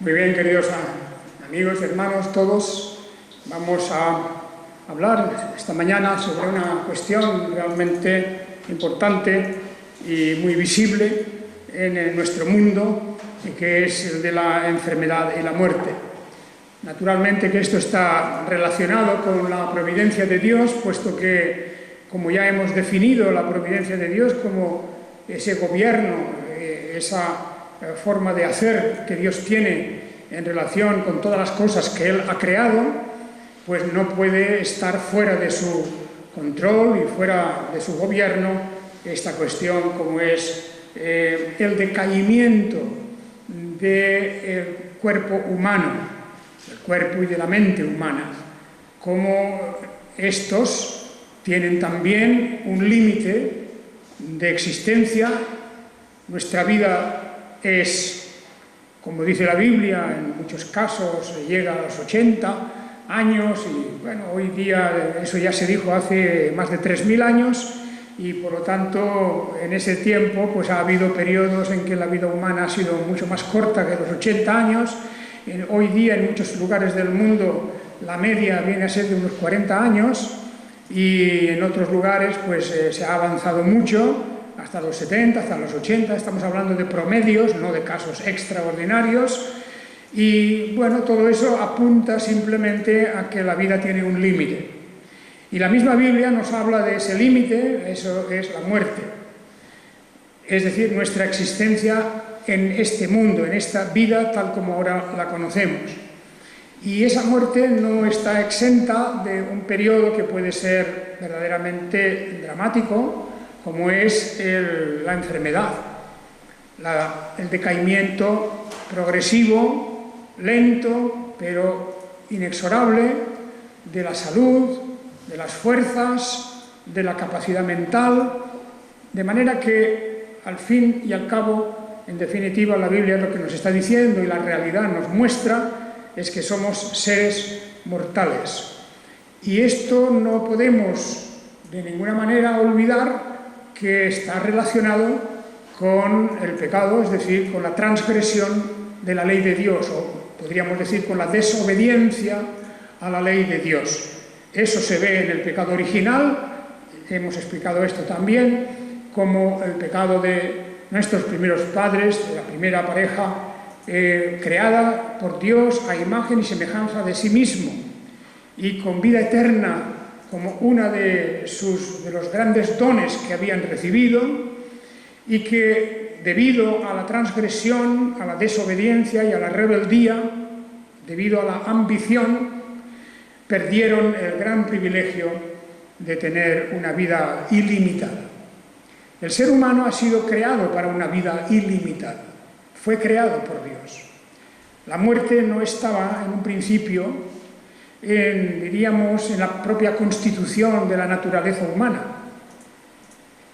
Muy bien, queridos amigos, hermanos, todos, vamos a hablar esta mañana sobre una cuestión realmente importante y muy visible en nuestro mundo, que es el de la enfermedad y la muerte. Naturalmente que esto está relacionado con la providencia de Dios, puesto que, como ya hemos definido la providencia de Dios como ese gobierno, esa forma de hacer que Dios tiene en relación con todas las cosas que Él ha creado, pues no puede estar fuera de su control y fuera de su gobierno esta cuestión como es el decaimiento del cuerpo humano, del cuerpo y de la mente humana, como estos tienen también un límite de existencia. Nuestra vida es, como dice la Biblia, en muchos casos llega a los 80 años y bueno, hoy día eso ya se dijo hace más de 3000 años y por lo tanto en ese tiempo pues ha habido periodos en que la vida humana ha sido mucho más corta que los 80 años. Hoy día en muchos lugares del mundo la media viene a ser de unos 40 años y en otros lugares pues se ha avanzado mucho, hasta los 70, hasta los 80, estamos hablando de promedios, no de casos extraordinarios, y bueno, todo eso apunta simplemente a que la vida tiene un límite. Y la misma Biblia nos habla de ese límite, eso es la muerte. Es decir, nuestra existencia en este mundo, en esta vida tal como ahora la conocemos. Y esa muerte no está exenta de un periodo que puede ser verdaderamente dramático, como es la enfermedad, el decaimiento progresivo, lento, pero inexorable, de la salud, de las fuerzas, de la capacidad mental, de manera que, al fin y al cabo, en definitiva, la Biblia lo que nos está diciendo y la realidad nos muestra es que somos seres mortales. Y esto no podemos de ninguna manera olvidar que está relacionado con el pecado, es decir, con la transgresión de la ley de Dios, o podríamos decir con la desobediencia a la ley de Dios. Eso se ve en el pecado original, hemos explicado esto también, como el pecado de nuestros primeros padres, de la primera pareja creada por Dios a imagen y semejanza de sí mismo, y con vida eterna como una de los grandes dones que habían recibido, y que debido a la transgresión, a la desobediencia y a la rebeldía, debido a la ambición, perdieron el gran privilegio de tener una vida ilimitada. El ser humano ha sido creado para una vida ilimitada, fue creado por Dios. La muerte no estaba en un principio diríamos, en la propia constitución de la naturaleza humana.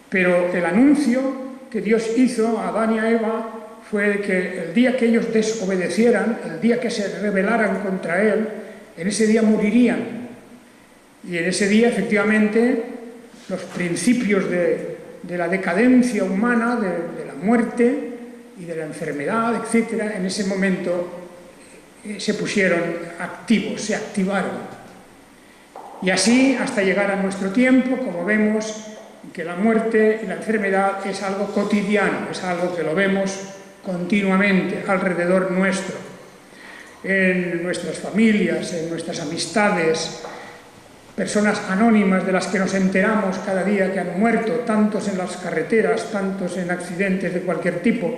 Pero el anuncio que Dios hizo a Adán y a Eva fue que el día que ellos desobedecieran, el día que se rebelaran contra Él, en ese día morirían. Y en ese día, efectivamente, los principios de la decadencia humana, de la muerte y de la enfermedad, etc., en ese momento se pusieron activos, se activaron. Y así hasta llegar a nuestro tiempo, como vemos que la muerte y la enfermedad es algo cotidiano, es algo que lo vemos continuamente alrededor nuestro, en nuestras familias, en nuestras amistades, personas anónimas de las que nos enteramos cada día que han muerto, tantos en las carreteras, tantos en accidentes de cualquier tipo.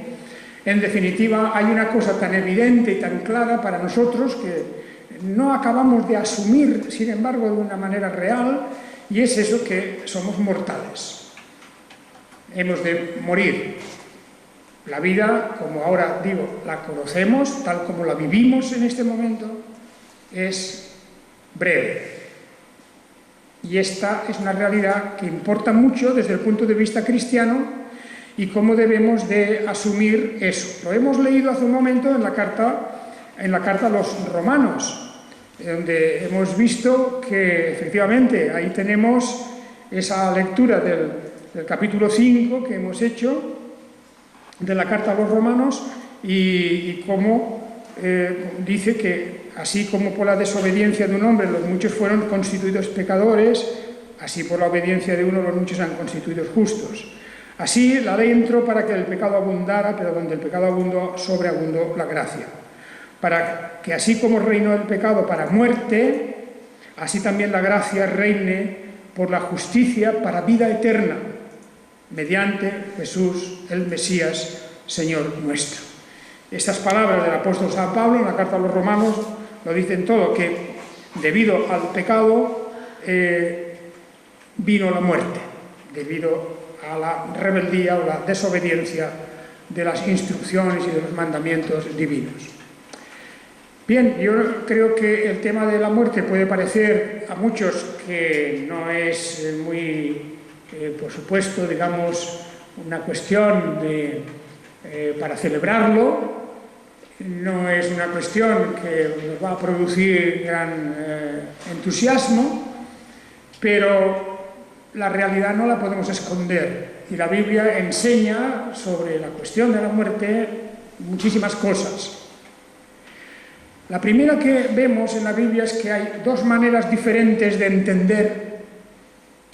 En definitiva, hay una cosa tan evidente y tan clara para nosotros que no acabamos de asumir, sin embargo, de una manera real, y es eso que somos mortales. Hemos de morir. La vida, como ahora digo, la conocemos, tal como la vivimos en este momento, es breve. Y esta es una realidad que importa mucho desde el punto de vista cristiano, y cómo debemos de asumir eso. Lo hemos leído hace un momento en la carta a los romanos, donde hemos visto que efectivamente ahí tenemos esa lectura del capítulo 5 que hemos hecho de la carta a los romanos y cómo dice que así como por la desobediencia de un hombre los muchos fueron constituidos pecadores, así por la obediencia de uno los muchos han constituidos justos. Así la ley entró para que el pecado abundara, pero donde el pecado abundó, sobreabundó la gracia. Para que así como reinó el pecado para muerte, así también la gracia reine por la justicia para vida eterna, mediante Jesús, el Mesías, Señor nuestro. Estas palabras del apóstol San Pablo en la carta a los Romanos lo dicen todo, que debido al pecado vino la muerte, debido a la rebeldía o la desobediencia de las instrucciones y de los mandamientos divinos. Bien, yo creo que el tema de la muerte puede parecer a muchos que no es muy, por supuesto, digamos, una cuestión para celebrarlo, no es una cuestión que nos va a producir gran entusiasmo, pero la realidad no la podemos esconder y la Biblia enseña sobre la cuestión de la muerte muchísimas cosas. La primera que vemos en la Biblia es que hay dos maneras diferentes de entender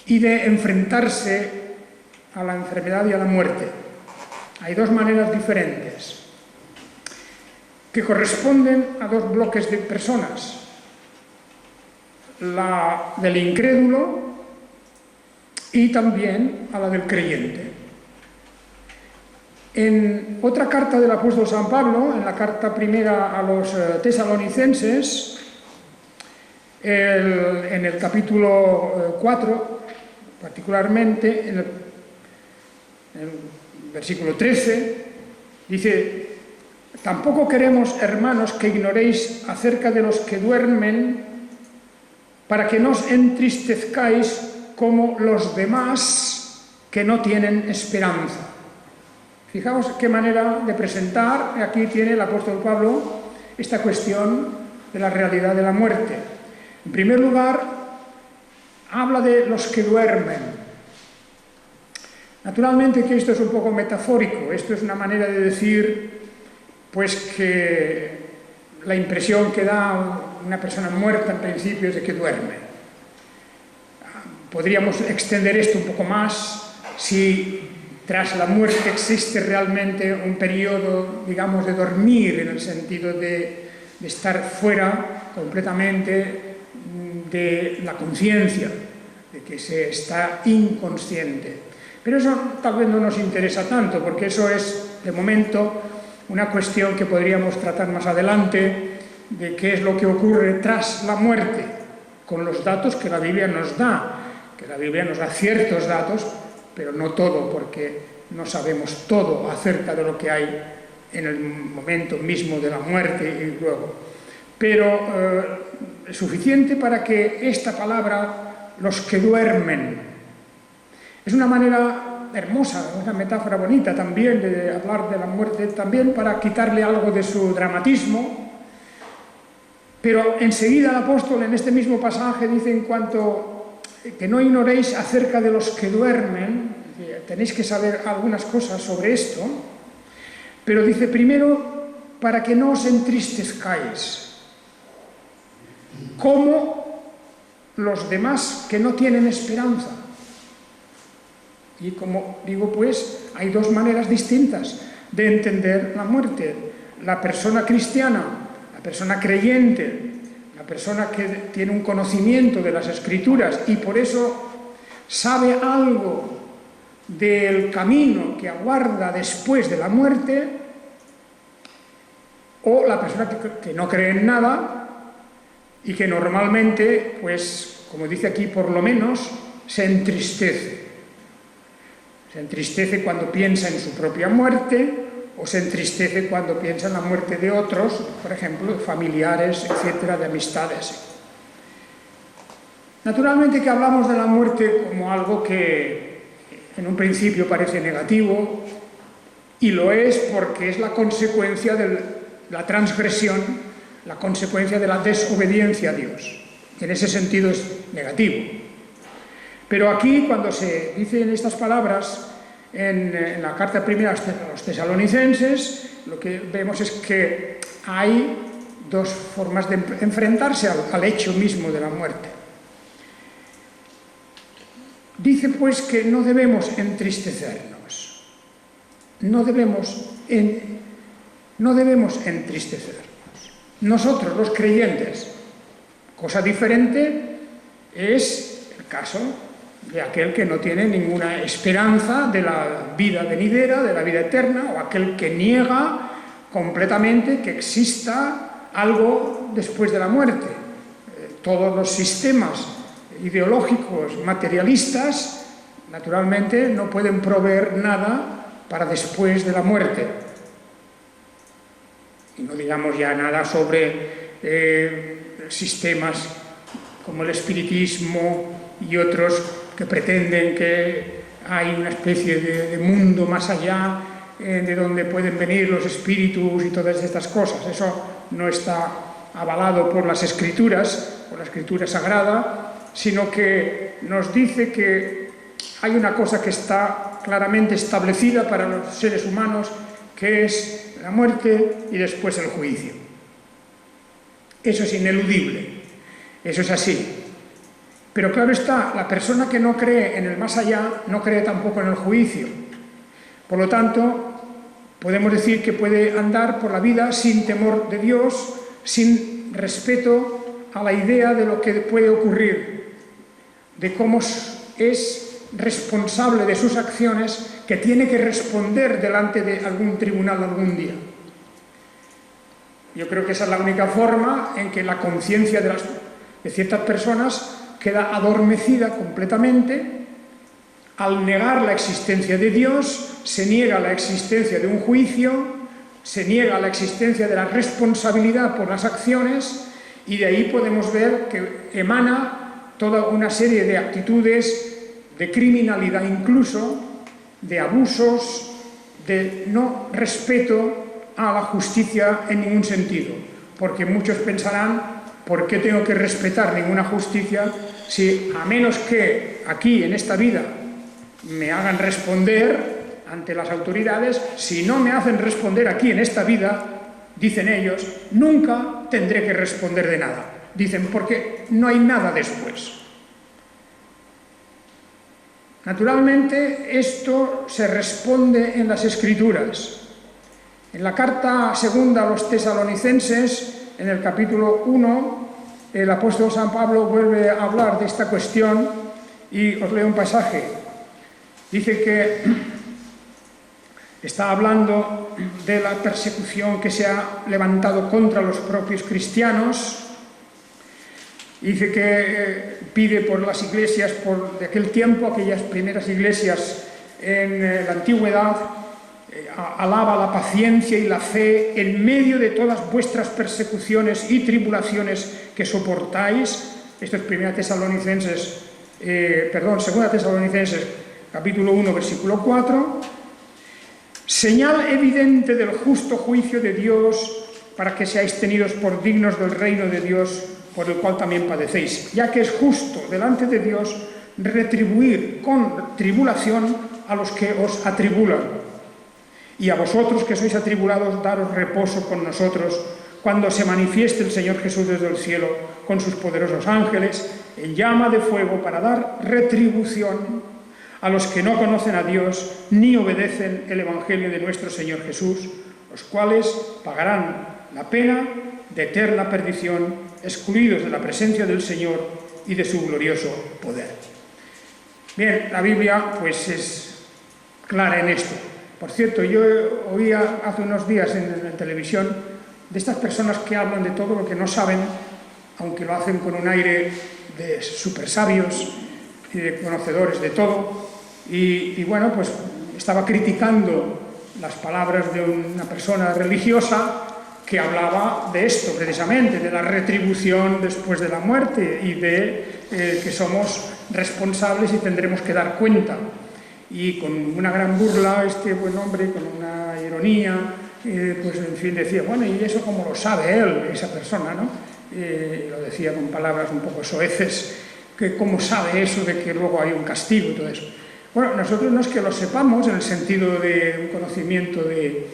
y de enfrentarse a la enfermedad y a la muerte. Hay dos maneras diferentes que corresponden a dos bloques de personas: la del incrédulo y también a la del creyente. En otra carta del apóstol San Pablo, en la carta primera a los tesalonicenses, en el capítulo 4, particularmente en el versículo 13, dice: tampoco queremos, hermanos, que ignoréis acerca de los que duermen, para que no os entristezcáis como los demás que no tienen esperanza. Fijaos qué manera de presentar aquí tiene el apóstol Pablo esta cuestión de la realidad de la muerte. En primer lugar, habla de los que duermen. Naturalmente que esto es un poco metafórico, esto es una manera de decir pues que la impresión que da una persona muerta en principio es de que duerme. Podríamos extender esto un poco más si tras la muerte existe realmente un periodo, digamos, de dormir, en el sentido de estar fuera completamente de la conciencia, de que se está inconsciente. Pero eso tal vez no nos interesa tanto, porque eso es, de momento, una cuestión que podríamos tratar más adelante, de qué es lo que ocurre tras la muerte, con los datos que la Biblia nos da, que la Biblia nos da ciertos datos, pero no todo, porque no sabemos todo acerca de lo que hay en el momento mismo de la muerte y luego. Pero es suficiente para que esta palabra, los que duermen, es una manera hermosa, una metáfora bonita también de hablar de la muerte, también para quitarle algo de su dramatismo. Pero enseguida el apóstol en este mismo pasaje dice en cuanto que no ignoréis acerca de los que duermen, tenéis que saber algunas cosas sobre esto, pero dice primero, para que no os entristezcáis, como los demás que no tienen esperanza. Y como digo, pues, hay dos maneras distintas de entender la muerte. La persona cristiana, la persona creyente, la persona que tiene un conocimiento de las Escrituras y por eso sabe algo del camino que aguarda después de la muerte, o la persona que no cree en nada y que normalmente, pues, como dice aquí, por lo menos, se entristece. Se entristece cuando piensa en su propia muerte o se entristece cuando piensa en la muerte de otros, por ejemplo, de familiares, etcétera, de amistades. Naturalmente que hablamos de la muerte como algo que en un principio parece negativo, y lo es porque es la consecuencia de la transgresión, la consecuencia de la desobediencia a Dios. En ese sentido es negativo. Pero aquí, cuando se dicen estas palabras en la carta primera a los tesalonicenses, lo que vemos es que hay dos formas de enfrentarse al hecho mismo de la muerte. Dice pues que no debemos entristecernos, no debemos entristecernos. Nosotros, los creyentes, cosa diferente es el caso de aquel que no tiene ninguna esperanza de la vida venidera, de la vida eterna, o aquel que niega completamente que exista algo después de la muerte. Todos los sistemas ideológicos materialistas, naturalmente, no pueden proveer nada para después de la muerte. Y no digamos ya nada sobre sistemas como el espiritismo y otros que pretenden que hay una especie de mundo más allá de donde pueden venir los espíritus y todas estas cosas. Eso no está avalado por las Escrituras, por la Escritura Sagrada, sino que nos dice que hay una cosa que está claramente establecida para los seres humanos, que es la muerte y después el juicio. Eso es ineludible, eso es así. Pero claro está, la persona que no cree en el más allá no cree tampoco en el juicio. Por lo tanto, podemos decir que puede andar por la vida sin temor de Dios, sin respeto a la idea de lo que puede ocurrir, de cómo es responsable de sus acciones, que tiene que responder delante de algún tribunal algún día. Yo creo que esa es la única forma en que la conciencia de ciertas personas queda adormecida completamente. Al negar la existencia de Dios, se niega la existencia de un juicio, se niega la existencia de la responsabilidad por las acciones, y de ahí podemos ver que emana toda una serie de actitudes de criminalidad, incluso de abusos, de no respeto a la justicia en ningún sentido, porque muchos pensarán: ¿por qué tengo que respetar ninguna justicia si, a menos que aquí en esta vida me hagan responder ante las autoridades, si no me hacen responder aquí en esta vida, dicen ellos, nunca tendré que responder de nada? Dicen, porque no hay nada después. Naturalmente, esto se responde en las Escrituras. En la carta segunda a los Tesalonicenses, en el capítulo 1, el apóstol San Pablo vuelve a hablar de esta cuestión y os leo un pasaje. Dice que está hablando de la persecución que se ha levantado contra los propios cristianos. Dice que pide por las iglesias de aquel tiempo, aquellas primeras iglesias en la antigüedad, alaba la paciencia y la fe en medio de todas vuestras persecuciones y tribulaciones que soportáis. Esto es 2 Tesalonicenses, capítulo 1, versículo 4. Señal evidente del justo juicio de Dios, para que seáis tenidos por dignos del reino de Dios, por el cual también padecéis, ya que es justo delante de Dios retribuir con tribulación a los que os atribulan. Y a vosotros que sois atribulados, daros reposo con nosotros, cuando se manifieste el Señor Jesús desde el cielo, con sus poderosos ángeles, en llama de fuego, para dar retribución a los que no conocen a Dios, ni obedecen el Evangelio de nuestro Señor Jesús, los cuales pagarán la pena de eterna perdición, excluidos de la presencia del Señor y de su glorioso poder. Bien, la Biblia pues es clara en esto. Por cierto, yo oía hace unos días en la televisión de estas personas que hablan de todo lo que no saben, aunque lo hacen con un aire de súper sabios y de conocedores de todo. Y bueno, pues estaba criticando las palabras de una persona religiosa que hablaba de esto precisamente, de la retribución después de la muerte y de que somos responsables y tendremos que dar cuenta. Y con una gran burla, este buen hombre, con una ironía, pues en fin decía, bueno, ¿y eso cómo lo sabe él, esa persona, no? Lo decía con palabras un poco soeces, que cómo sabe eso de que luego hay un castigo y todo eso. Bueno, nosotros no es que lo sepamos en el sentido de un conocimiento de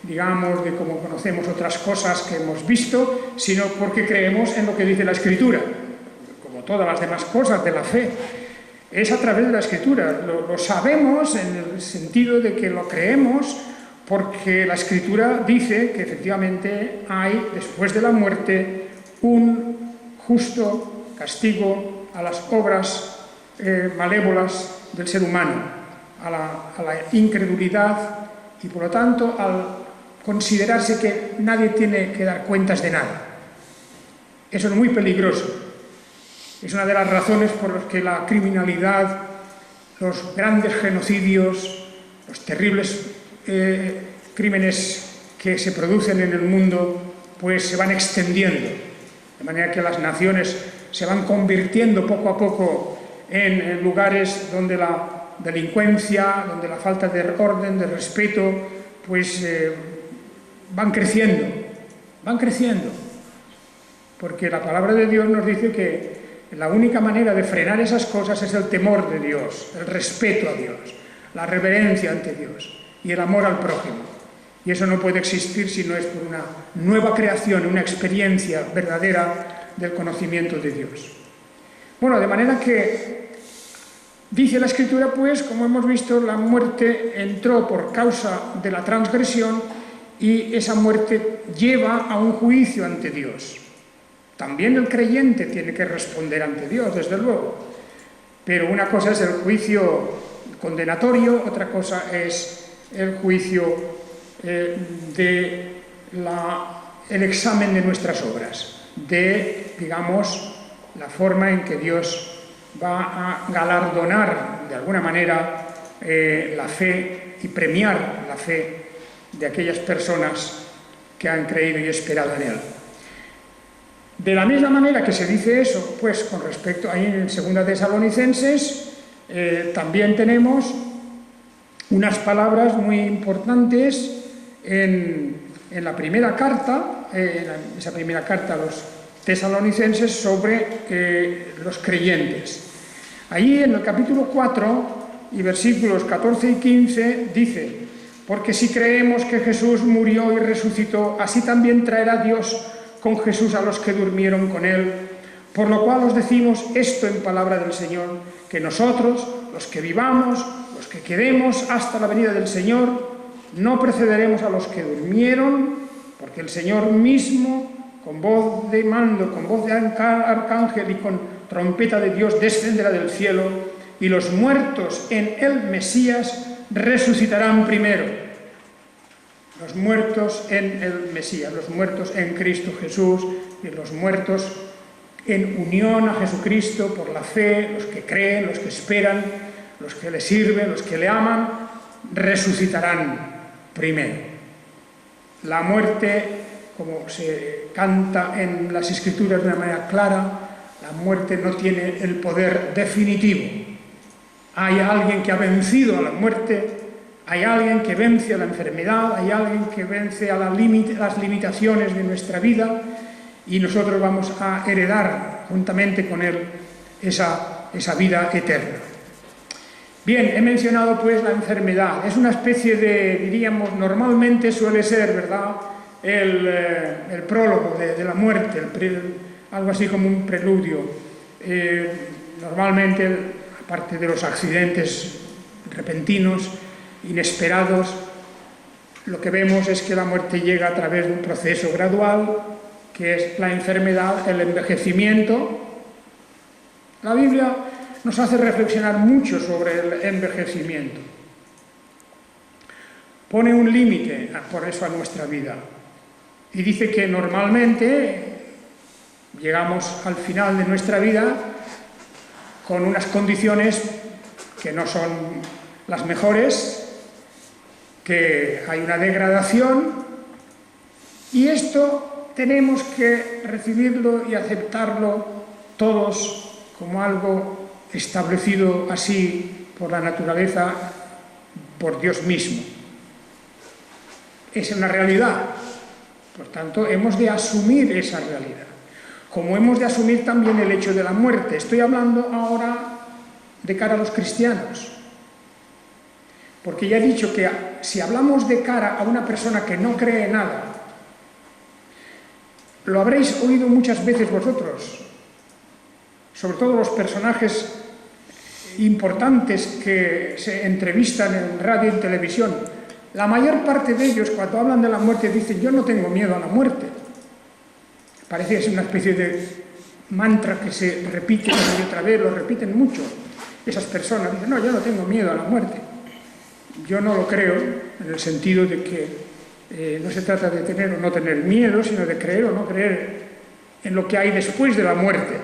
digamos, de cómo conocemos otras cosas que hemos visto, sino porque creemos en lo que dice la Escritura, como todas las demás cosas de la fe. Es a través de la Escritura, lo sabemos en el sentido de que lo creemos porque la Escritura dice que efectivamente hay, después de la muerte, un justo castigo a las obras malévolas del ser humano, a la incredulidad y por lo tanto al considerarse que nadie tiene que dar cuentas de nada. Eso es muy peligroso. Es una de las razones por las que la criminalidad, los grandes genocidios, los terribles crímenes que se producen en el mundo, pues se van extendiendo. De manera que las naciones se van convirtiendo poco a poco en lugares donde la delincuencia, donde la falta de orden, de respeto, pues van creciendo. Porque la palabra de Dios nos dice que la única manera de frenar esas cosas es el temor de Dios, el respeto a Dios, la reverencia ante Dios y el amor al prójimo. Y eso no puede existir si no es por una nueva creación, una experiencia verdadera del conocimiento de Dios. Bueno, de manera que dice la Escritura, pues, como hemos visto, la muerte entró por causa de la transgresión y esa muerte lleva a un juicio ante Dios. También el creyente tiene que responder ante Dios, desde luego. Pero una cosa es el juicio condenatorio, otra cosa es el juicio el examen de nuestras obras, de, digamos, la forma en que Dios va a galardonar de alguna manera la fe y premiar la fe de aquellas personas que han creído y esperado en Él. De la misma manera que se dice eso, pues con respecto ahí en 2 Tesalonicenses, también tenemos unas palabras muy importantes en la primera carta, esa primera carta a los tesalonicenses sobre los creyentes. Allí en el capítulo 4 y versículos 14 y 15 dice: porque si creemos que Jesús murió y resucitó, así también traerá Dios con Jesús a los que durmieron con Él. Por lo cual os decimos esto en palabra del Señor, que nosotros, los que vivamos, los que quedemos hasta la venida del Señor, no precederemos a los que durmieron, porque el Señor mismo, con voz de mando, con voz de arcángel y con trompeta de Dios, descenderá del cielo, y los muertos en el Mesías resucitarán primero. Los muertos en el Mesías, los muertos en Cristo Jesús, y los muertos en unión a Jesucristo por la fe, los que creen, los que esperan, los que le sirven, los que le aman, resucitarán primero. La muerte, como se canta en las Escrituras de una manera clara, la muerte no tiene el poder definitivo. Hay alguien que ha vencido a la muerte, hay alguien que vence a la enfermedad, hay alguien que vence a las limitaciones de nuestra vida, y nosotros vamos a heredar juntamente con él esa vida eterna. Bien, he mencionado pues la enfermedad. Es una especie de, diríamos, normalmente suele ser, ¿verdad?, el prólogo de la muerte, algo así como un preludio. Normalmente, aparte de los accidentes repentinos, inesperados, lo que vemos es que la muerte llega a través de un proceso gradual, que es la enfermedad, el envejecimiento. La Biblia nos hace reflexionar mucho sobre el envejecimiento. Pone un límite, por eso, a nuestra vida. Y dice que normalmente llegamos al final de nuestra vida con unas condiciones que no son las mejores, que hay una degradación, y esto tenemos que recibirlo y aceptarlo todos como algo establecido así por la naturaleza, por Dios mismo. Es una realidad. Por tanto, hemos de asumir esa realidad. Como hemos de asumir también el hecho de la muerte. Estoy hablando ahora de cara a los cristianos. Porque ya he dicho que si hablamos de cara a una persona que no cree nada, lo habréis oído muchas veces vosotros, sobre todo los personajes importantes que se entrevistan en radio y en televisión. La mayor parte de ellos, cuando hablan de la muerte, dicen: yo no tengo miedo a la muerte. Parece que es una especie de mantra que se repite una y otra vez, lo repiten mucho. Esas personas dicen: no, yo no tengo miedo a la muerte. Yo no lo creo, en el sentido de que no se trata de tener o no tener miedo, sino de creer o no creer en lo que hay después de la muerte.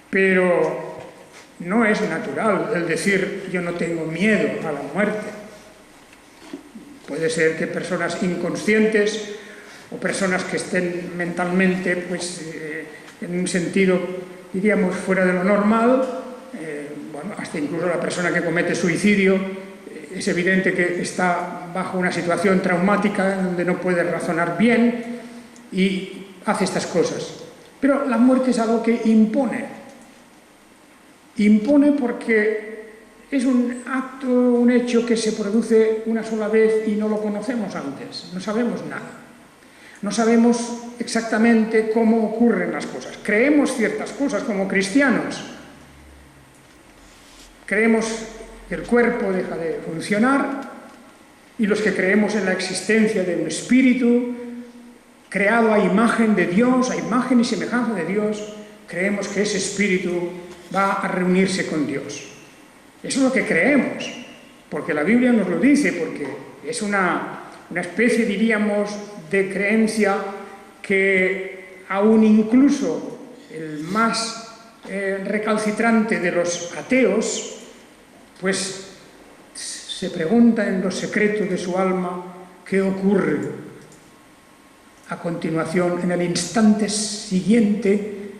Pero no es natural el decir: yo no tengo miedo a la muerte. Puede ser que personas inconscientes o personas que estén mentalmente pues, en un sentido, diríamos, fuera de lo normal, bueno, hasta incluso la persona que comete suicidio, es evidente que está bajo una situación traumática donde no puede razonar bien y hace estas cosas. Pero la muerte es algo que impone. Impone porque es un acto, un hecho que se produce una sola vez y no lo conocemos antes, no sabemos nada. No sabemos exactamente cómo ocurren las cosas. Creemos ciertas cosas como cristianos. Creemos que el cuerpo deja de funcionar, y los que creemos en la existencia de un espíritu creado a imagen de Dios, a imagen y semejanza de Dios, creemos que ese espíritu va a reunirse con Dios. Eso es lo que creemos, porque la Biblia nos lo dice, porque es una especie, diríamos, de creencia que aún incluso el más recalcitrante de los ateos, pues se pregunta en lo secreto de su alma qué ocurre a continuación, en el instante siguiente,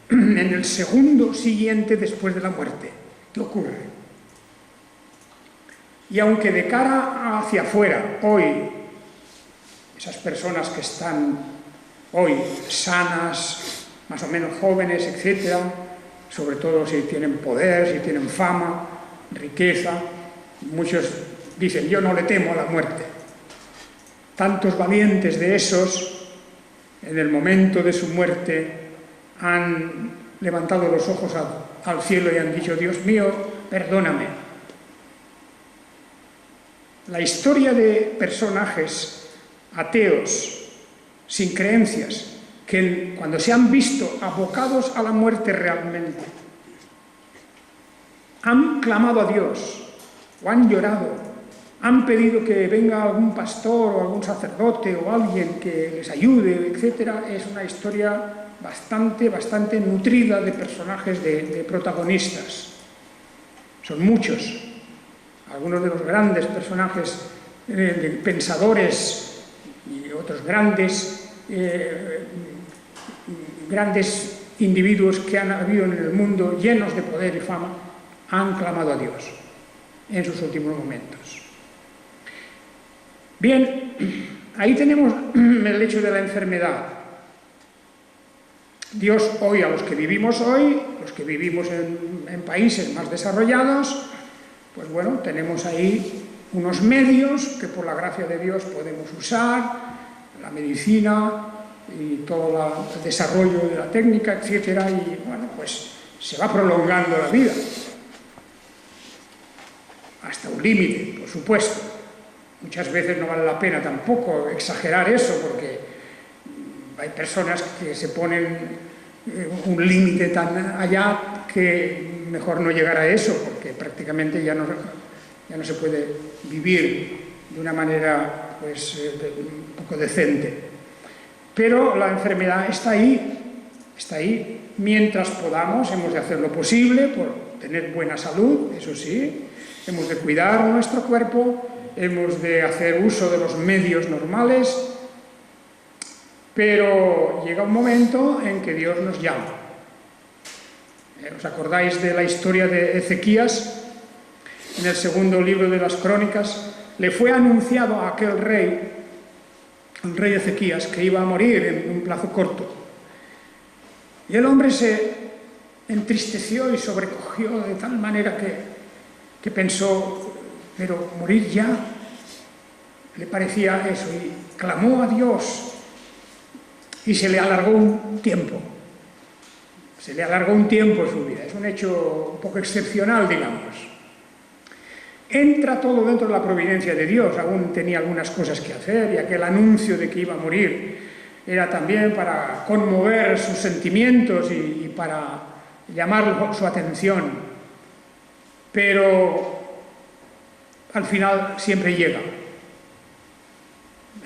en el segundo siguiente después de la muerte. ¿Qué ocurre? Y aunque de cara hacia afuera, hoy, esas personas que están hoy sanas, más o menos jóvenes, etcétera, sobre todo si tienen poder, si tienen fama, riqueza, muchos dicen: yo no le temo a la muerte. Tantos valientes de esos, en el momento de su muerte, han levantado los ojos al cielo y han dicho: Dios mío, perdóname. La historia de personajes ateos, sin creencias, que cuando se han visto abocados a la muerte realmente, han clamado a Dios, o han llorado, han pedido que venga algún pastor o algún sacerdote o alguien que les ayude, etc. Es una historia bastante nutrida de personajes, de protagonistas. Son muchos. Algunos de los grandes personajes, de pensadores y otros grandes individuos que han habido en el mundo, llenos de poder y fama, han clamado a Dios en sus últimos momentos. Bien, ahí tenemos el hecho de la enfermedad. Dios hoy, a los que vivimos hoy, los que vivimos en países más desarrollados, pues bueno, tenemos ahí unos medios que por la gracia de Dios podemos usar, la medicina y todo el desarrollo de la técnica, etcétera, y bueno, pues se va prolongando la vida. Hasta un límite, por supuesto. Muchas veces no vale la pena tampoco exagerar eso, porque hay personas que se ponen un límite tan allá que mejor no llegar a eso, porque prácticamente ya no se puede vivir de una manera pues, un poco decente. Pero la enfermedad está ahí. Mientras podamos, hemos de hacer lo posible por tener buena salud, eso sí, hemos de cuidar nuestro cuerpo, hemos de hacer uso de los medios normales, pero llega un momento en que Dios nos llama. ¿Os acordáis de la historia de Ezequías? En el segundo libro de las Crónicas, le fue anunciado a aquel rey, el rey Ezequías, que iba a morir en un plazo corto. Y el hombre se entristeció y sobrecogió de tal manera que pensó: pero morir ya le parecía eso, y clamó a Dios, y se le alargó un tiempo. Se le alargó un tiempo en su vida. Es un hecho un poco excepcional, digamos. Entra todo dentro de la providencia de Dios. Aún tenía algunas cosas que hacer, y aquel anuncio de que iba a morir era también para conmover sus sentimientos y para llamar su atención. Pero al final siempre llega.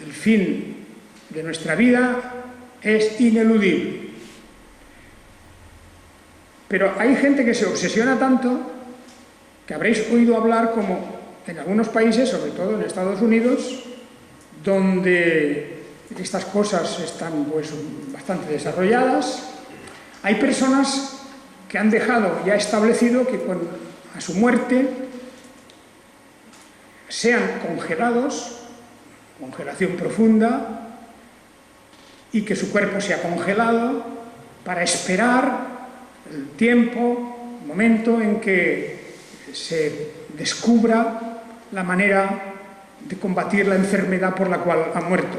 El fin de nuestra vida es ineludible. Pero hay gente que se obsesiona tanto que habréis oído hablar como en algunos países, sobre todo en Estados Unidos, donde estas cosas están pues bastante desarrolladas. Hay personas que han dejado ya establecido que a su muerte sean congelados, congelación profunda, y que su cuerpo sea congelado para esperar el tiempo, el momento en que se descubra la manera de combatir la enfermedad por la cual ha muerto.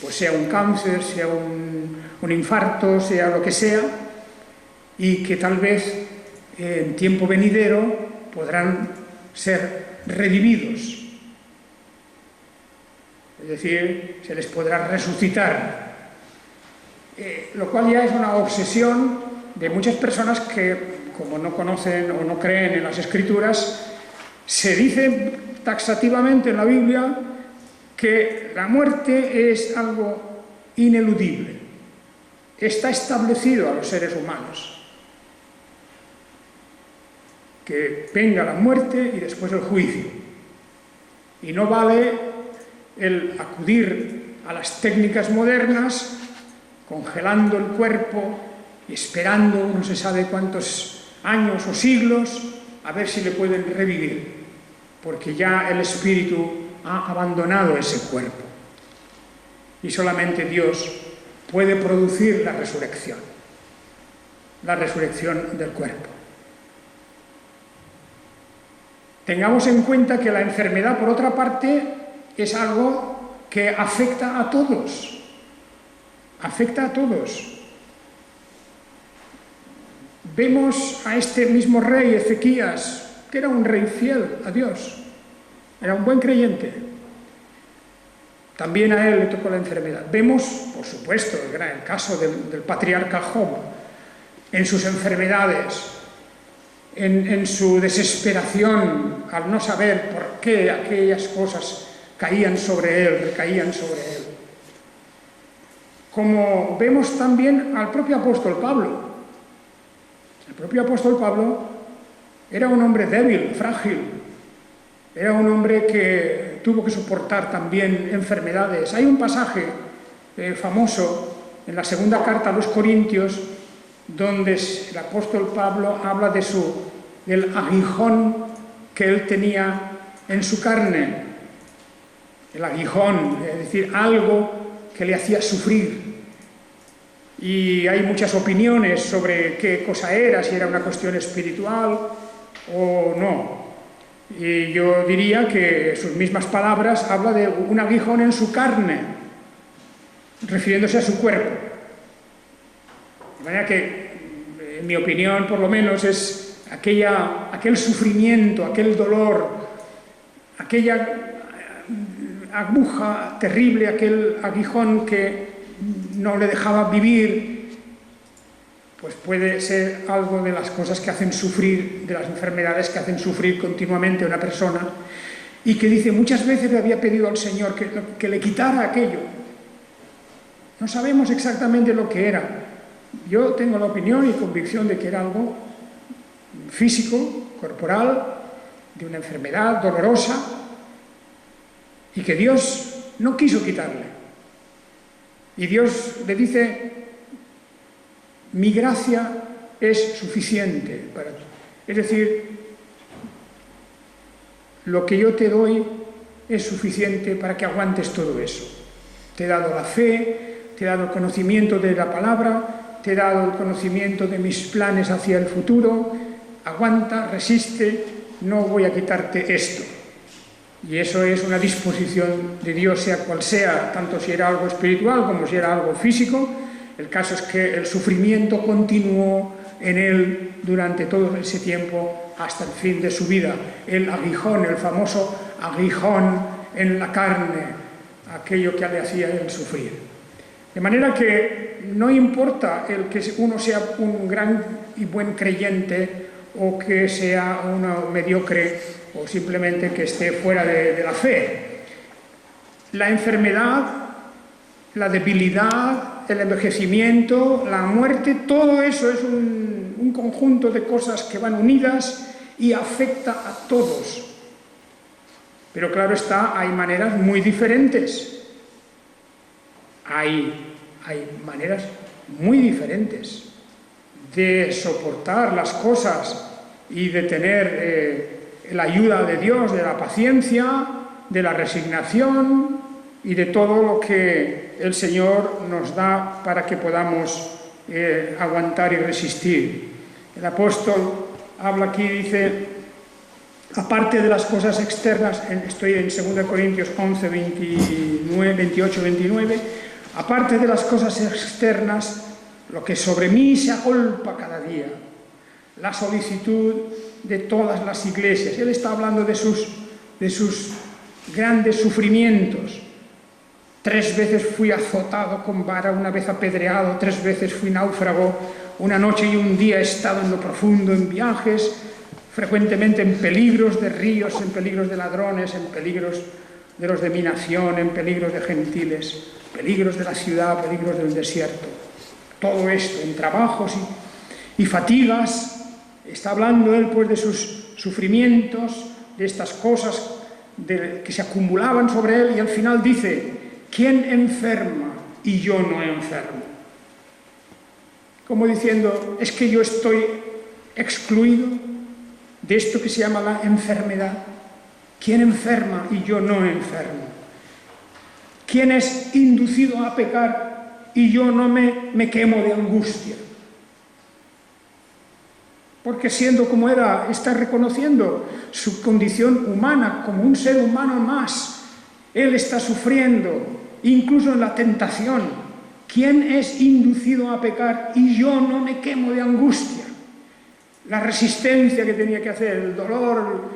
Pues sea un cáncer, sea un infarto, sea lo que sea, y que tal vez en tiempo venidero podrán ser revividos. Es decir, se les podrá resucitar. Lo cual ya es una obsesión de muchas personas que, como no conocen o no creen en las Escrituras, se dice taxativamente en la Biblia que la muerte es algo ineludible. Está establecido a los seres humanos. Que venga la muerte y después el juicio. Y no vale el acudir a las técnicas modernas, congelando el cuerpo y esperando no se sabe cuántos años o siglos a ver si le pueden revivir, porque ya el espíritu ha abandonado ese cuerpo. Y solamente Dios puede producir la resurrección del cuerpo. Tengamos en cuenta que la enfermedad, por otra parte, es algo que afecta a todos. Afecta a todos. Vemos a este mismo rey, Ezequías, que era un rey fiel a Dios. Era un buen creyente. También a él le tocó la enfermedad. Vemos, por supuesto, el caso del patriarca Job, en sus enfermedades, en su desesperación al no saber por qué aquellas cosas caían sobre él, recaían sobre él. Como vemos también al propio apóstol Pablo. El propio apóstol Pablo era un hombre débil, frágil. Era un hombre que tuvo que soportar también enfermedades. Hay un pasaje famoso en la segunda carta a los Corintios donde el apóstol Pablo habla del aguijón que él tenía en su carne. El aguijón, es decir, algo que le hacía sufrir. Y hay muchas opiniones sobre qué cosa era, si era una cuestión espiritual o no. Y yo diría que sus mismas palabras habla de un aguijón en su carne, refiriéndose a su cuerpo. De manera que, en mi opinión, por lo menos, es aquel sufrimiento, aquel dolor, aquella aguja terrible, aquel aguijón que no le dejaba vivir, pues puede ser algo de las cosas que hacen sufrir, de las enfermedades que hacen sufrir continuamente a una persona, y que dice, muchas veces le había pedido al Señor que le quitara aquello. No sabemos exactamente lo que era. Yo tengo la opinión y convicción de que era algo físico, corporal, de una enfermedad dolorosa, y que Dios no quiso quitarle. Y Dios le dice, mi gracia es suficiente para ti. Es decir, lo que yo te doy es suficiente para que aguantes todo eso. Te he dado la fe, te he dado el conocimiento de la palabra, te he dado el conocimiento de mis planes hacia el futuro. Aguanta, resiste, no voy a quitarte esto. Y eso es una disposición de Dios, sea cual sea, tanto si era algo espiritual como si era algo físico. El caso es que el sufrimiento continuó en él durante todo ese tiempo hasta el fin de su vida. El aguijón, el famoso aguijón en la carne, aquello que le hacía él sufrir. De manera que no importa el que uno sea un gran y buen creyente o que sea uno mediocre o simplemente que esté fuera de la fe. La enfermedad, la debilidad, el envejecimiento, la muerte, todo eso es un conjunto de cosas que van unidas y afecta a todos. Pero claro está, hay maneras muy diferentes. Hay maneras muy diferentes de soportar las cosas y de tener la ayuda de Dios, de la paciencia, de la resignación y de todo lo que el Señor nos da para que podamos aguantar y resistir. El apóstol habla aquí, dice, aparte de las cosas externas, estoy en 2 Corintios 11, 28, 29, aparte de las cosas externas, lo que sobre mí se agolpa cada día, la solicitud de todas las iglesias. Él está hablando de sus grandes sufrimientos. 3 veces fui azotado con vara, una vez apedreado, 3 veces fui náufrago, una noche y un día he estado en lo profundo, en viajes, frecuentemente en peligros de ríos, en peligros de ladrones, en peligros de los de mi nación, en peligros de gentiles, peligros de la ciudad, peligros del desierto. Todo esto, en trabajos y fatigas, está hablando él pues de sus sufrimientos, de estas cosas que se acumulaban sobre él, y al final dice, ¿quién enferma y yo no enfermo? Como diciendo, es que yo estoy excluido de esto que se llama la enfermedad. ¿Quién enferma y yo no enfermo? ¿Quién es inducido a pecar y yo no me quemo de angustia? Porque siendo como era, está reconociendo su condición humana como un ser humano más. Él está sufriendo, incluso en la tentación. ¿Quién es inducido a pecar y yo no me quemo de angustia? La resistencia que tenía que hacer, el dolor,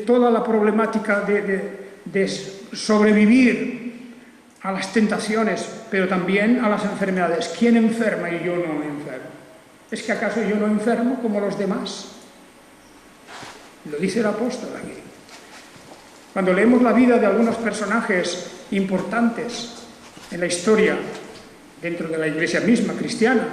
toda la problemática de sobrevivir a las tentaciones, pero también a las enfermedades. ¿Quién enferma y yo no enfermo? ¿Es que acaso yo no enfermo como los demás? Lo dice el apóstol aquí. Cuando leemos la vida de algunos personajes importantes en la historia, dentro de la iglesia misma cristiana,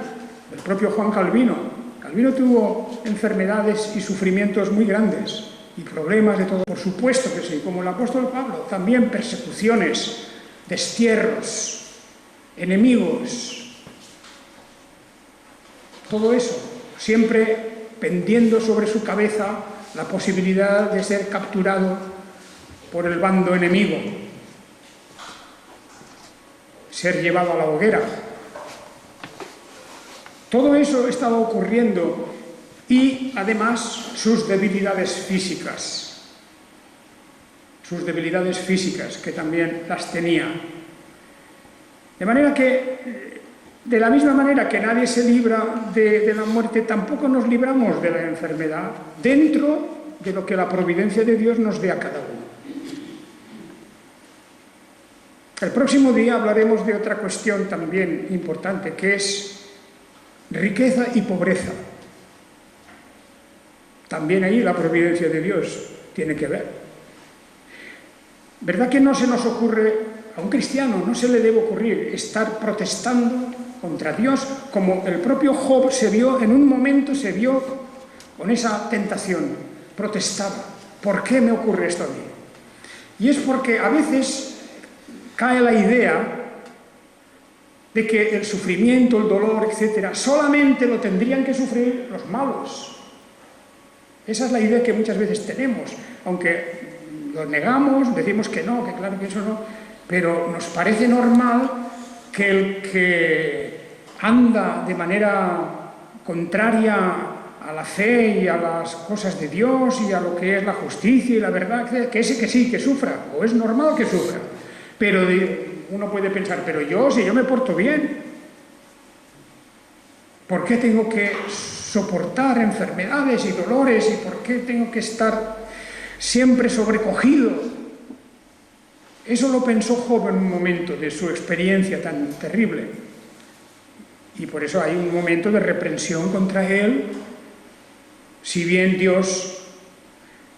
el propio Juan Calvino. Calvino tuvo enfermedades y sufrimientos muy grandes y problemas de todo. Por supuesto que sí, como el apóstol Pablo, también persecuciones, destierros, enemigos. Todo eso, siempre pendiendo sobre su cabeza la posibilidad de ser capturado por el bando enemigo, ser llevado a la hoguera. Todo eso estaba ocurriendo y además sus debilidades físicas que también las tenía. De manera que, de la misma manera que nadie se libra de la muerte, tampoco nos libramos de la enfermedad dentro de lo que la providencia de Dios nos dé a cada uno. El próximo día hablaremos de otra cuestión también importante, que es riqueza y pobreza. También ahí la providencia de Dios tiene que ver. ¿Verdad que no se nos ocurre, a un cristiano no se le debe ocurrir estar protestando contra Dios, como el propio Job se vio, en un momento se vio con esa tentación, protestaba? ¿Por qué me ocurre esto a mí? Y es porque a veces cae la idea de que el sufrimiento, el dolor, etcétera, solamente lo tendrían que sufrir los malos. Esa es la idea que muchas veces tenemos, aunque lo negamos, decimos que no, que claro que eso no, pero nos parece normal que el que anda de manera contraria a la fe y a las cosas de Dios y a lo que es la justicia y la verdad, que sí, que sufra, o es normal que sufra. Pero uno puede pensar, pero si yo me porto bien, ¿por qué tengo que soportar enfermedades y dolores? ¿Y por qué tengo que estar siempre sobrecogido? Eso lo pensó Job en un momento de su experiencia tan terrible. Y por eso hay un momento de reprensión contra él. Si bien Dios,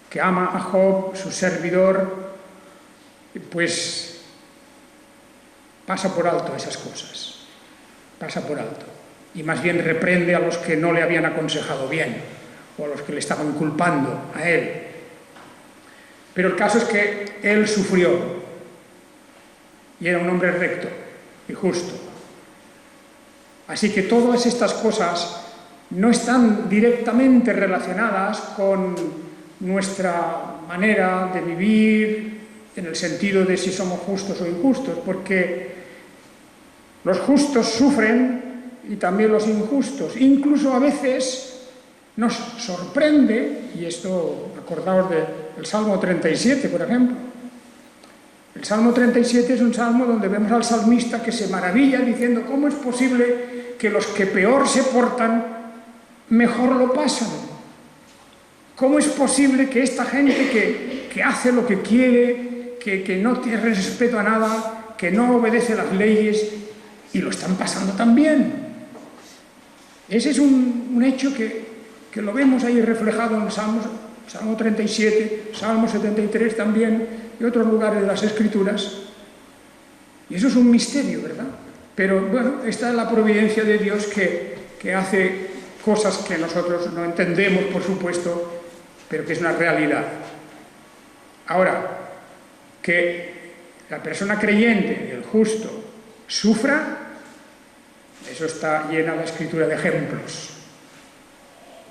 que ama a Job, su servidor, pues pasa por alto esas cosas, pasa por alto, y más bien reprende a los que no le habían aconsejado bien, o a los que le estaban culpando a él. Pero el caso es que él sufrió, y era un hombre recto y justo. Así que todas estas cosas no están directamente relacionadas con nuestra manera de vivir, en el sentido de si somos justos o injustos, porque los justos sufren y también los injustos. Incluso a veces nos sorprende, y esto, acordaos del Salmo 37, por ejemplo. El Salmo 37 es un salmo donde vemos al salmista que se maravilla diciendo ¿cómo es posible que los que peor se portan mejor lo pasan? ¿Cómo es posible que esta gente que hace lo que quiere, que no tiene respeto a nada, que no obedece las leyes, y lo están pasando tan bien? Ese es un hecho que lo vemos ahí reflejado en Salmo 37, Salmo 73 también, y otros lugares de las Escrituras. Y eso es un misterio, ¿verdad? Pero bueno, esta es la providencia de Dios que hace cosas que nosotros no entendemos, por supuesto, pero que es una realidad. Ahora, que la persona creyente, el justo, sufra, eso está llena la Escritura de ejemplos.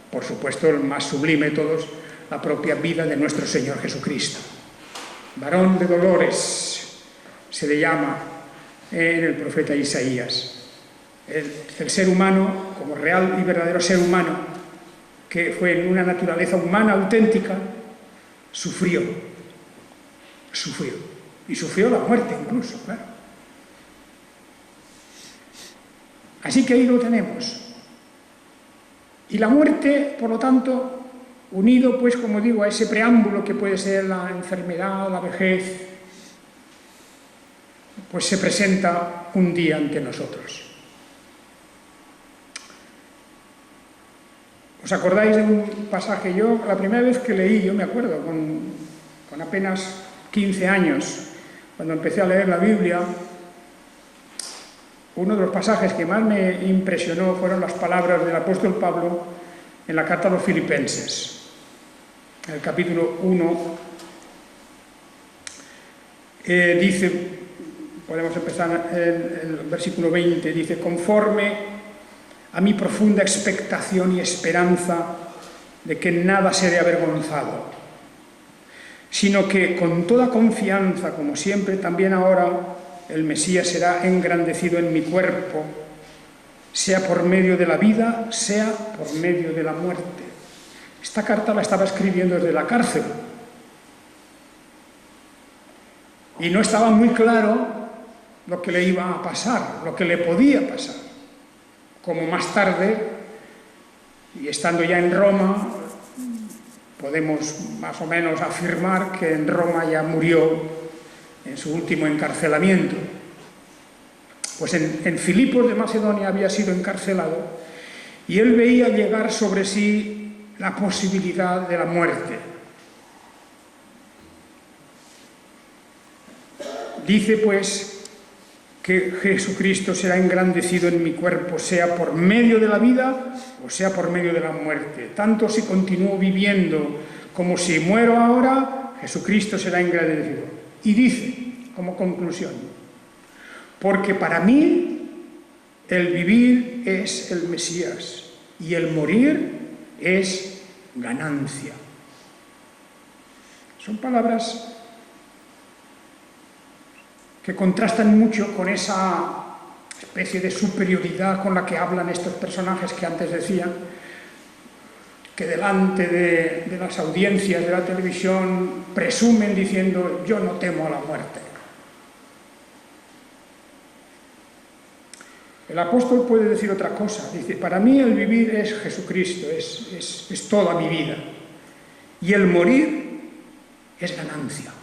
Por supuesto, el más sublime de todos, la propia vida de nuestro Señor Jesucristo. Varón de dolores se le llama en el profeta Isaías. El ser humano, como real y verdadero ser humano, que fue en una naturaleza humana auténtica, sufrió. Y sufrió la muerte incluso, claro. Así que ahí lo tenemos. Y la muerte, por lo tanto, unido, pues, como digo, a ese preámbulo que puede ser la enfermedad, la vejez, pues se presenta un día ante nosotros. ¿Os acordáis de un pasaje? Yo, la primera vez que leí, yo me acuerdo, con apenas 15 años, cuando empecé a leer la Biblia, uno de los pasajes que más me impresionó fueron las palabras del apóstol Pablo en la carta a los Filipenses. En el capítulo 1 dice, podemos empezar en el versículo 20, dice: conforme a mi profunda expectación y esperanza de que nada seré avergonzado, sino que con toda confianza, como siempre, también ahora, el Mesías será engrandecido en mi cuerpo, sea por medio de la vida, sea por medio de la muerte. Esta carta la estaba escribiendo desde la cárcel. Y no estaba muy claro lo que le iba a pasar, lo que le podía pasar. Como más tarde, y estando ya en Roma, podemos más o menos afirmar que en Roma ya murió en su último encarcelamiento. Pues en Filipos de Macedonia había sido encarcelado y él veía llegar sobre sí la posibilidad de la muerte. Dice pues que Jesucristo será engrandecido en mi cuerpo, sea por medio de la vida o sea por medio de la muerte. Tanto si continúo viviendo como si muero ahora, Jesucristo será engrandecido. Y dice, como conclusión, porque para mí el vivir es el Mesías y el morir es ganancia. Son palabras que contrastan mucho con esa especie de superioridad con la que hablan estos personajes que antes decía, que delante de las audiencias de la televisión presumen diciendo yo no temo a la muerte. El apóstol puede decir otra cosa, dice, para mí el vivir es Jesucristo, es toda mi vida, y el morir es ganancia.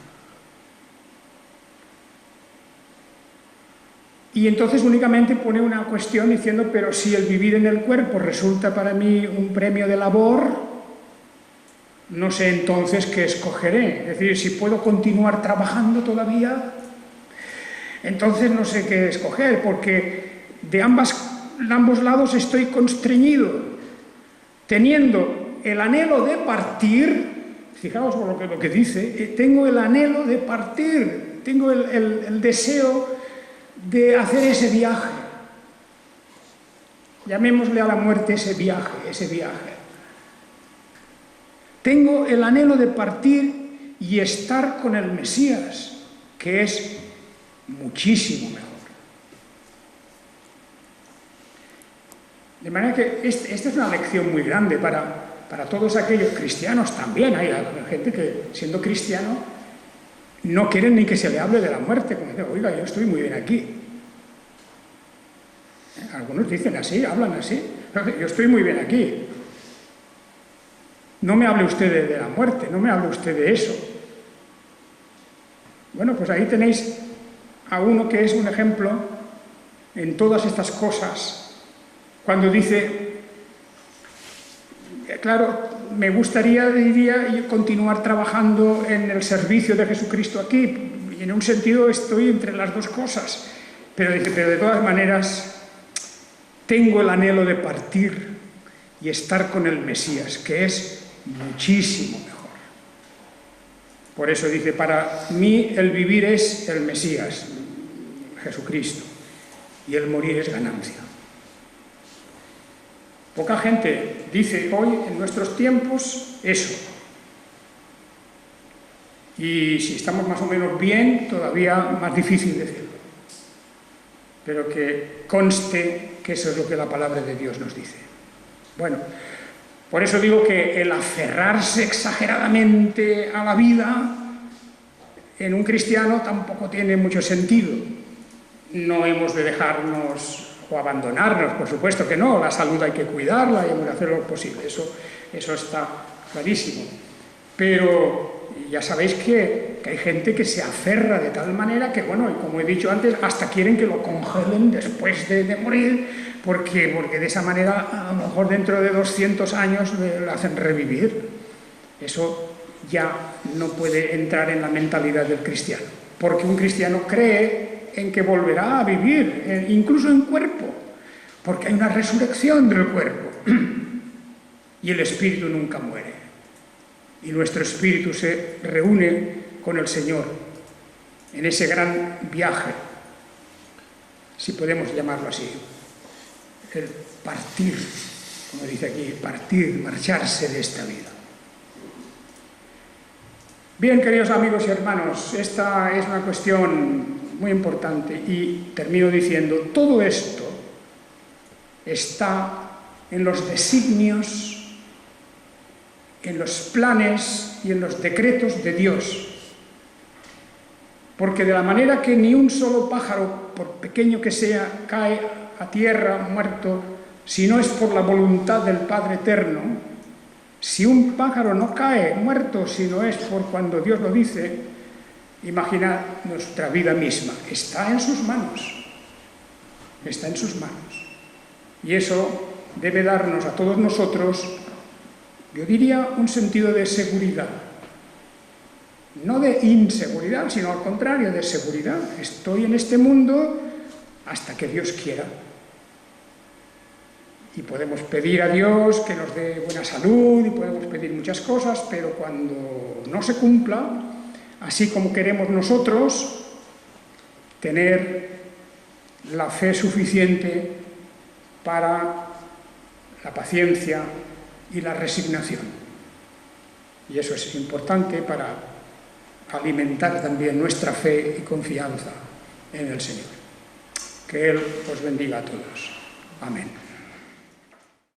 Y entonces únicamente pone una cuestión diciendo, pero si el vivir en el cuerpo resulta para mí un premio de labor, no sé entonces qué escogeré. Es decir, si puedo continuar trabajando todavía, entonces no sé qué escoger, porque de ambos lados estoy constreñido, teniendo el anhelo de partir, fijaos por lo que dice, tengo el anhelo de partir, tengo el deseo de hacer ese viaje. Llamémosle a la muerte ese viaje, ese viaje. Tengo el anhelo de partir y estar con el Mesías, que es muchísimo mejor. De manera que esta es una lección muy grande para todos aquellos cristianos también. Hay gente que, siendo cristiano, no quieren ni que se le hable de la muerte, como dicen, oiga, yo estoy muy bien aquí. Algunos dicen así, hablan así, yo estoy muy bien aquí. No me hable usted de la muerte, no me hable usted de eso. Bueno, pues ahí tenéis a uno que es un ejemplo en todas estas cosas, cuando dice, claro, me gustaría, diría, continuar trabajando en el servicio de Jesucristo aquí, y en un sentido estoy entre las dos cosas, pero dice, pero de todas maneras tengo el anhelo de partir y estar con el Mesías, que es muchísimo mejor. Por eso dice, para mí el vivir es el Mesías, Jesucristo, y el morir es ganancia. Poca gente dice hoy, en nuestros tiempos, eso. Y si estamos más o menos bien, todavía más difícil decirlo. Pero que conste que eso es lo que la palabra de Dios nos dice. Bueno, por eso digo que el aferrarse exageradamente a la vida en un cristiano tampoco tiene mucho sentido. No hemos de dejarnos o abandonarnos, por supuesto que no, la salud hay que cuidarla y hemos de hacer lo posible, eso está clarísimo. Pero ya sabéis que hay gente que se aferra de tal manera que, bueno, y como he dicho antes, hasta quieren que lo congelen después de morir, porque de esa manera, a lo mejor dentro de 200 años le hacen revivir. Eso ya no puede entrar en la mentalidad del cristiano, porque un cristiano cree en que volverá a vivir, incluso en cuerpo, porque hay una resurrección del cuerpo y el espíritu nunca muere y nuestro espíritu se reúne con el Señor en ese gran viaje, si podemos llamarlo así, el partir, como dice aquí, partir, marcharse de esta vida. Bien, queridos amigos y hermanos, esta es una cuestión muy importante y termino diciendo, todo esto está en los designios, en los planes y en los decretos de Dios. Porque de la manera que ni un solo pájaro, por pequeño que sea, cae a tierra muerto, si no es por la voluntad del Padre Eterno, si un pájaro no cae muerto, si no es por cuando Dios lo dice, imaginad nuestra vida misma, está en sus manos, está en sus manos. Y eso debe darnos a todos nosotros, yo diría, un sentido de seguridad. No de inseguridad, sino al contrario, de seguridad. Estoy en este mundo hasta que Dios quiera. Y podemos pedir a Dios que nos dé buena salud y podemos pedir muchas cosas, pero cuando no se cumpla, así como queremos nosotros, tener la fe suficiente para la paciencia y la resignación. Y eso es importante para alimentar también nuestra fe y confianza en el Señor. Que Él os bendiga a todos. Amén.